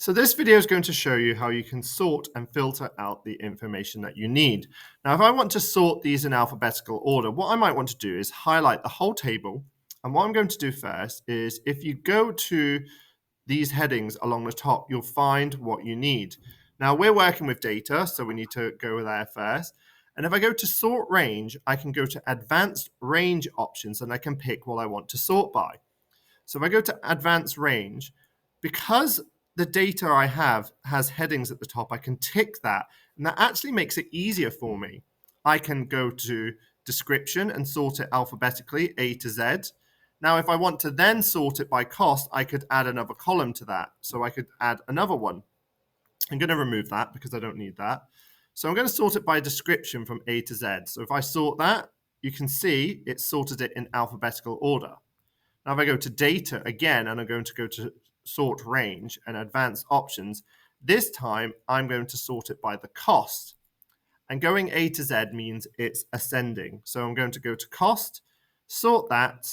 So this video is going to show you how you can sort and filter out the information that you need. Now, if I want to sort these in alphabetical order, what I might want to do is highlight the whole table. And what I'm going to do first is if you go to these headings along the top, you'll find what you need. Now, we're working with data, so we need to go there first. And if I go to sort range, I can go to advanced range options and I can pick what I want to sort by. So if I go to advanced range, because the data I have has headings at the top, I can tick that, and that actually makes it easier for me. I can go to description and sort it alphabetically, A to Z. Now, if I want to then sort it by cost, I could add another column to that. So I could add another one. I'm going to remove that because I don't need that. So I'm going to sort it by description from A to Z. So if I sort that, you can see it sorted it in alphabetical order. Now, if I go to data again, and I'm going to go to sort range and advanced options, this time I'm going to sort it by the cost. And going A to Z means it's ascending. So I'm going to go to cost, sort that,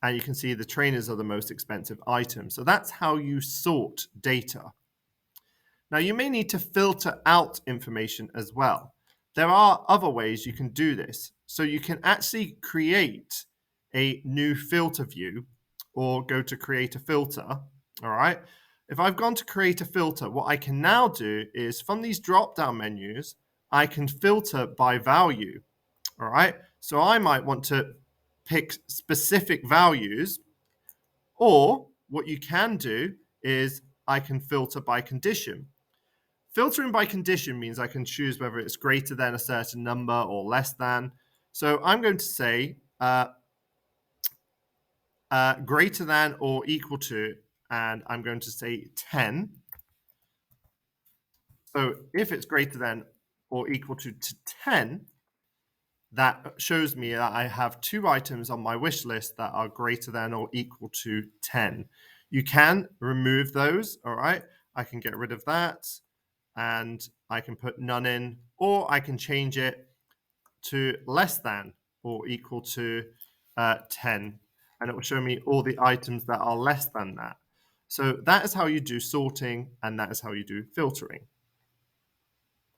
and you can see the trainers are the most expensive item. So that's how you sort data. Now, you may need to filter out information as well. There are other ways you can do this. So you can actually create a new filter view or go to create a filter. All right. If I've gone to create a filter, what I can now do is from these drop-down menus, I can filter by value. All right. So I might want to pick specific values, or what you can do is I can filter by condition. Filtering by condition means I can choose whether it's greater than a certain number or less than. So I'm going to say greater than or equal to, and I'm going to say 10. So if it's greater than or equal to 10, that shows me that I have two items on my wish list that are greater than or equal to 10. You can remove those, all right? I can get rid of that, and I can put none in, or I can change it to less than or equal to 10, and it will show me all the items that are less than that. So that is how you do sorting, and that is how you do filtering.